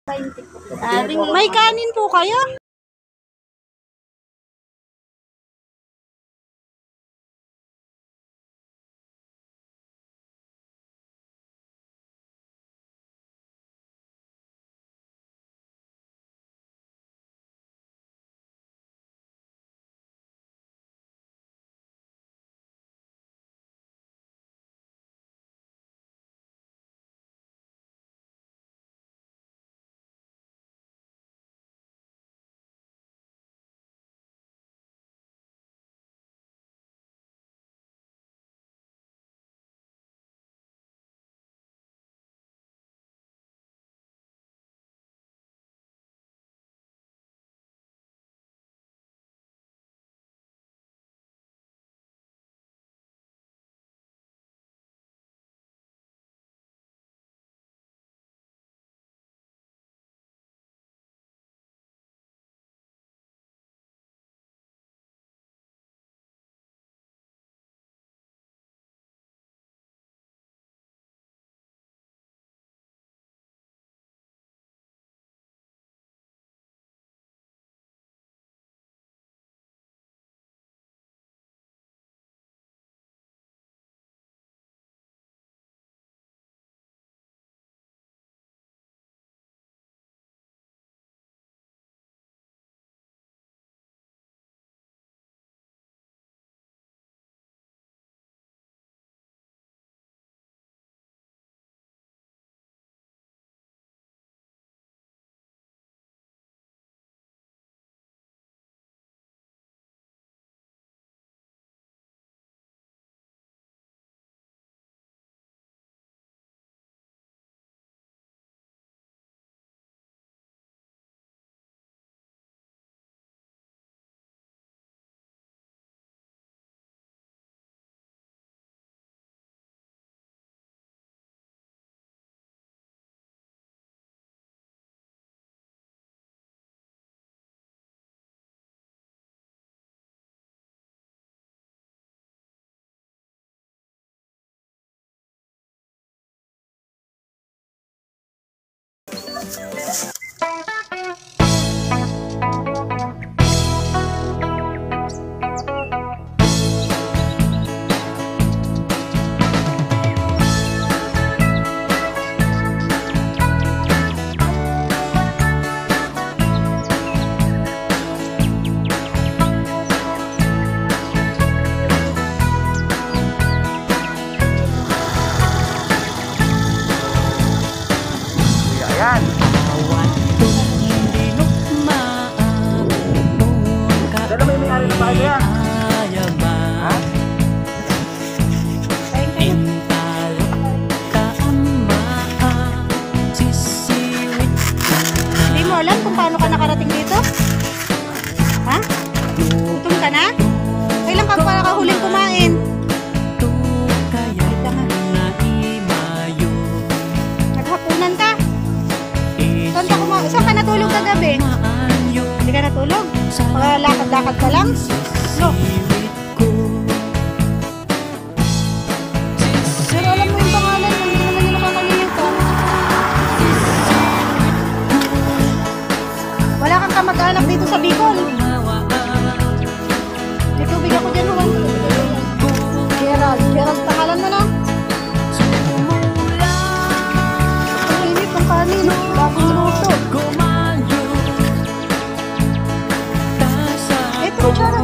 May kanin po kayo? Alam kung paano ka nakarating dito? Ha? Gutom ka na? Kailan ka para kahuling kumain? Naghapunan ka? Saan ka natulog kagabi? Hindi ka natulog? Lakad-lakad ka lang? No. Pero alam mo yung pangalan, hindi naman yung nakakalimutan. Wala kang kamag-anak dito sa Bicol. May tubig ako dyan, Juan. Gerald, pangalan mo na. Ang init ng kanin. Bagong luto. Ito, tsara.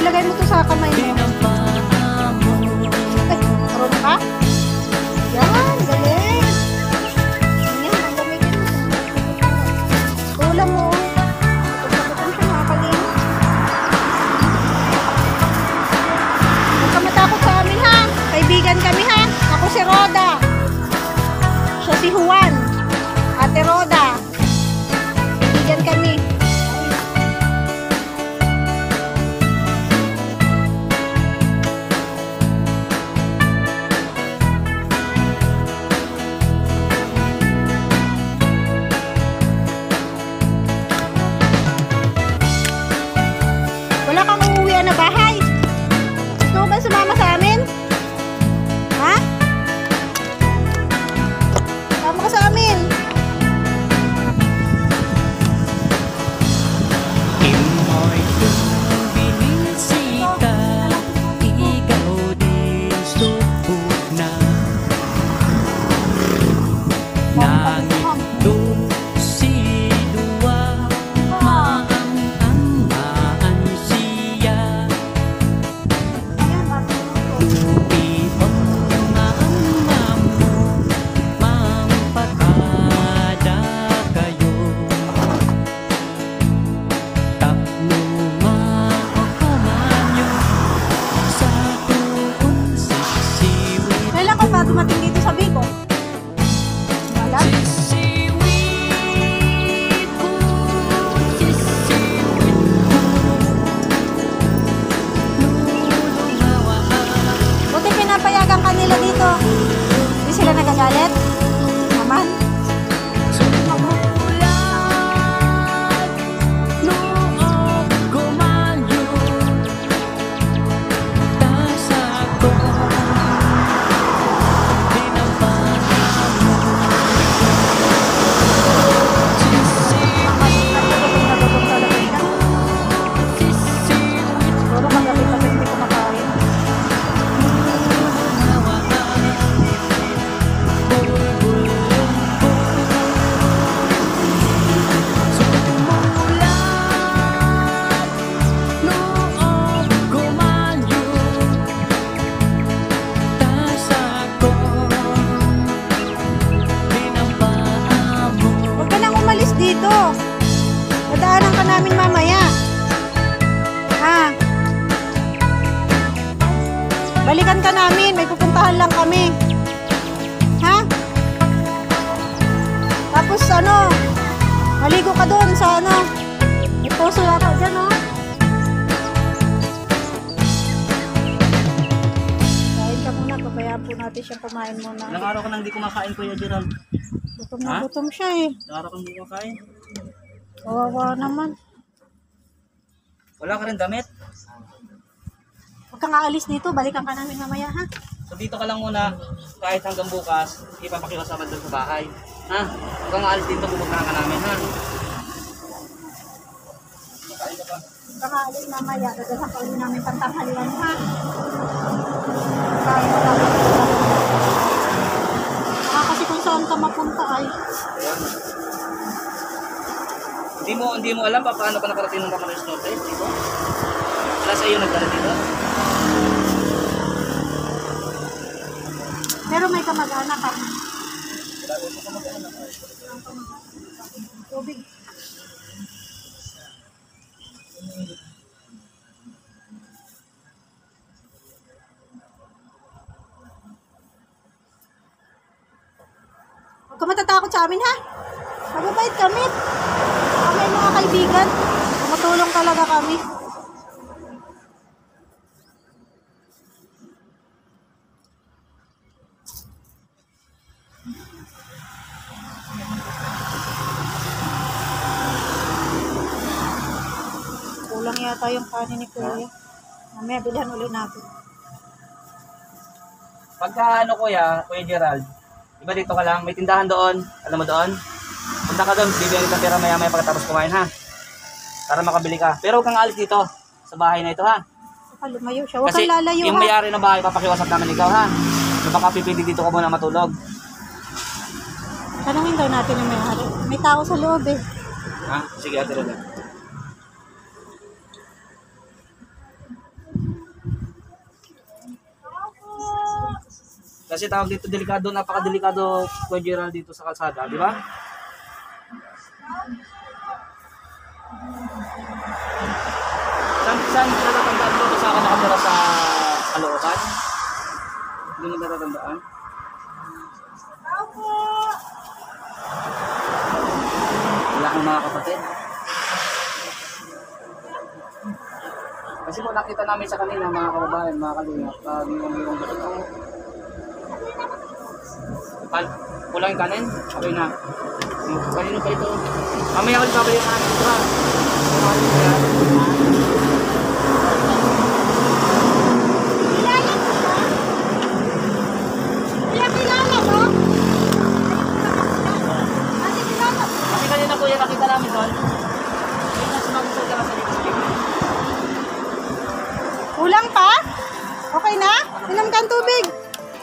Ilagay mo to sa kamay mo. Ay, marunong ka? Yan, galing. Yan, ang gamitin mo. Ulam mo. Gutom siya, nakakalim. Huwag ka matakot sa amin, ha? Kaibigan kami, ha? Ako si Roda. Siya si Juan. Ate Roda. Kaibigan kami. Wala kang uuwian na bahay? Gusto mo ba sumama sa amin? Ha? Sama ka sa amin. sabi ko. Balat. Buti pinapayagan kanila dito. Hindi sila nagagalit. Naman. Dito. Dadaanan ka namin mamaya. Ha? Balikan ka namin. May pupuntahan lang kami. Ha? Tapos ano, maligo ka doon sa ano. May poso yata dyan, oh. Kain ka muna. Pabayaan po natin siyang kumain muna. Ilang araw ka nang hindi kumakain, Kuya Gerald? Gutom na gutom siya eh. Ilang araw ka nang hindi kumakain? Kawawa naman. Wala ka rin damit? Huwag kang aalis dito. Balikan ka namin mamaya, ha? So dito ka lang muna, kahit hanggang bukas, ipapakiusapan doon sa bahay. Ha? Huwag kang aalis dito, pupuntahan ka namin, ha? Huwag kang aalis mamaya. Dadalhan ka ulit namin pagtanghalian, ha? Kain ka lang. Kasi kung saan ka mapunta ay. Hindi mo alam pa paano ka nakarating ng Camarines Norte dito? Wala sa iyo nagdala dito? Pero may kamag-anak ka. Tubig. Huwag ka matatakot sa amin, ha? Mababait kami. Kami mga kaibigan. Tumutulong talaga kami. Kulang yata yung kanin ni Kuya. Mamaya bilhan ulit natin. Pagka ano Kuya Gerald, iba dito ka lang, may tindahan doon, alam mo doon? Punta ka doon, bibigyan kita pera maya pagkatapos kumain, ha? Para makabili ka. Pero huwag kang alis dito, sa bahay na ito, ha? Lumayo siya. Huwag Kasi kang lalayo, yung ha? may-ari ng bahay, papakiwasap namin ikaw, ha? So baka pipili dito ka muna matulog. Tanungin daw natin yung may-ari. May tao sa loob, eh. Ha? Sige, ate Roda. Kasi tawag dito delikado, napakadelikado Kuya Gerald dito sa kalsada, di ba? Saan natatandaan mo kung saan ka nakatira sa Caloocan? Hindi mo natatandaan? Wala kang mga kapatid. Kasi po nakita namin sa kanina mga kababayan, mga kalingap, yung kulang yung kanin? Okay na. Kanino pa ito? Mamaya ulit babalik ang ating ito. Kasi kanina po yan nakita namin doon. Yung nasa magusog ka sa dito. Kulang pa? Okay na? Inom kang tubig.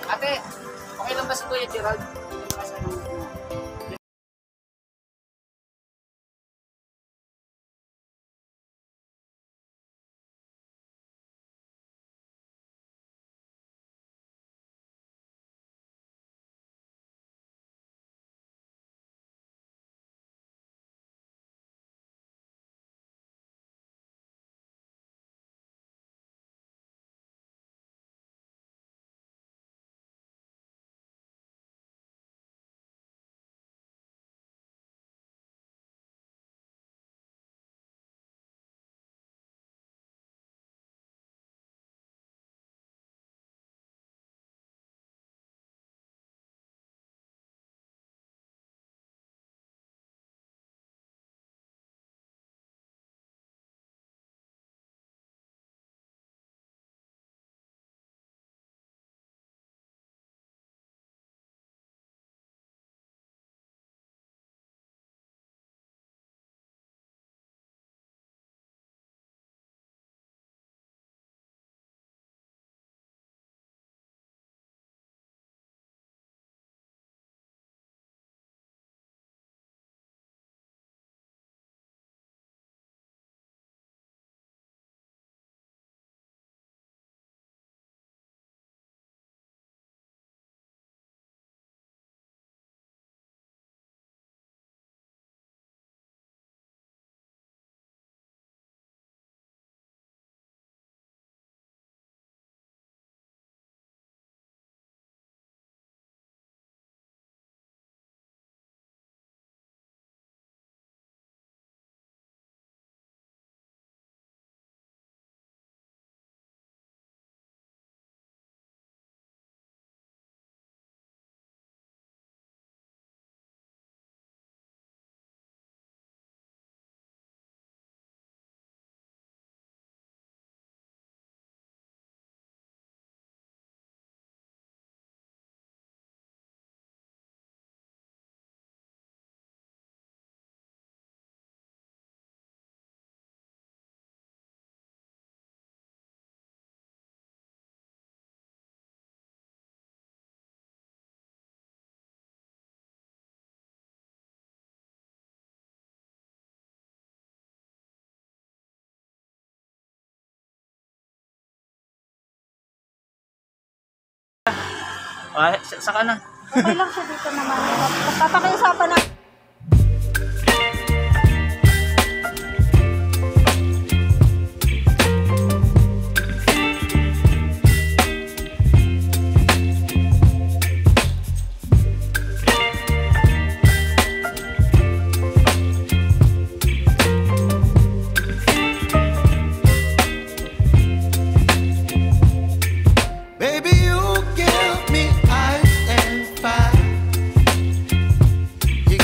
Ate, okay lang ba si Kuya Gerald? Ah, saka na. Okay lang siya dito naman. Papakiusapan na. Baby, you give me ice and fire. You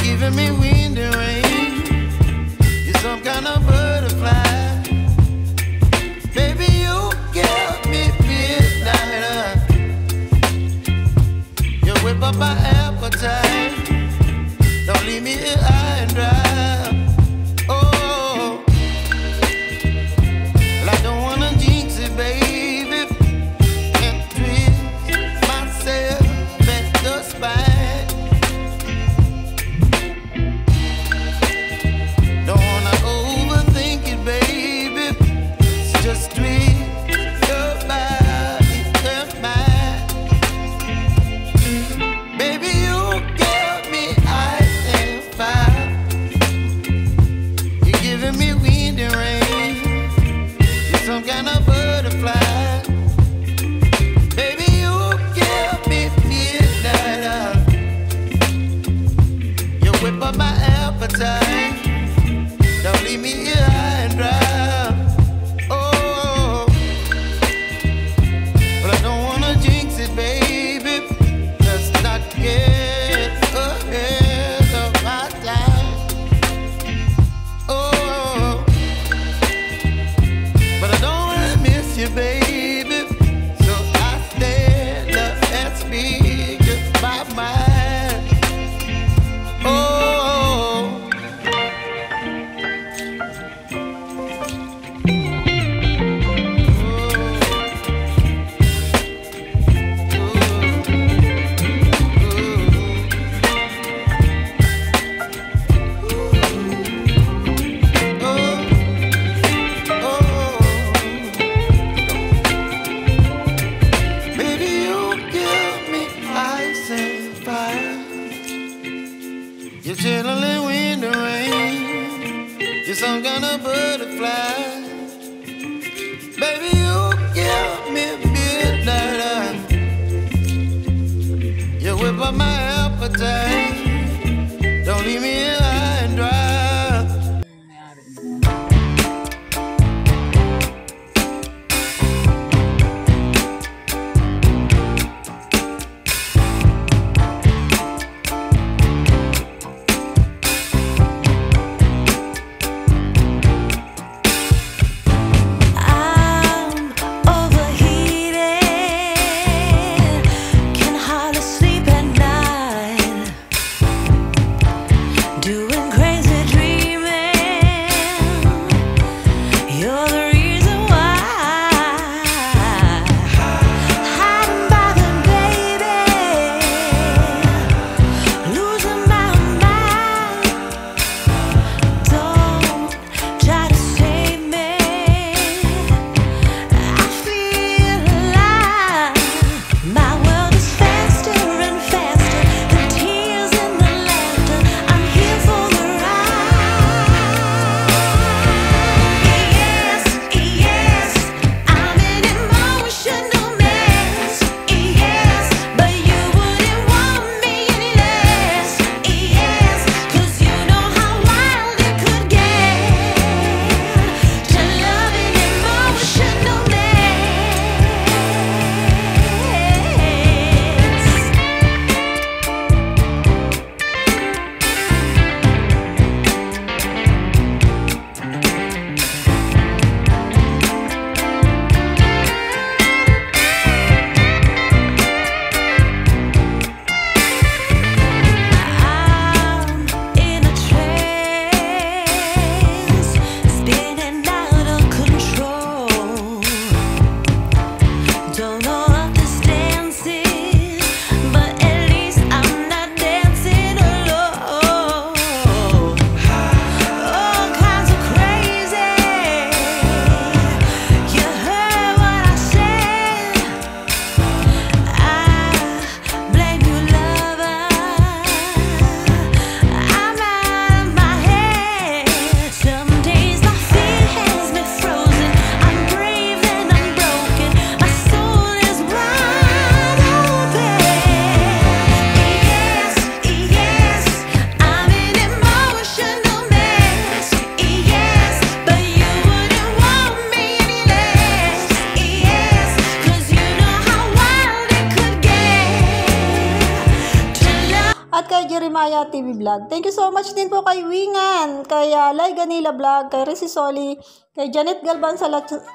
Maya TV Vlog. Thank you so much din po kay Wingan, kay Lai Ganila Vlog, kay Resisoli, kay Janet Galban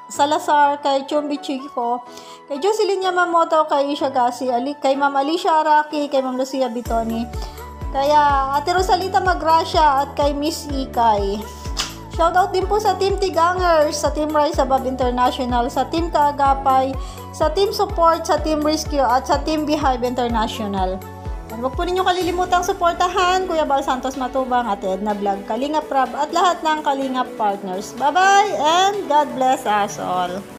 Salazar, kay Chumbi Chico, kay Jocelyn Yamamoto, kay Isha Gasi, kay Ma'am Alicia Araki, kay Ma'am Lucia Bitoni, kay Ate Rosalita Magracia, at kay Miss Ikay. Shoutout din po sa Team Tigangers, sa Team Rise Above International, sa Team Kaagapay, sa Team Support, sa Team Rescue, at sa Team Beehive International. At huwag po ninyo kalilimutang suportahan Kuya Bal Santos Matubang, Ate Edna Vlog, Kalinga Prab, at lahat ng Kalinga Partners. Bye-bye and God bless us all.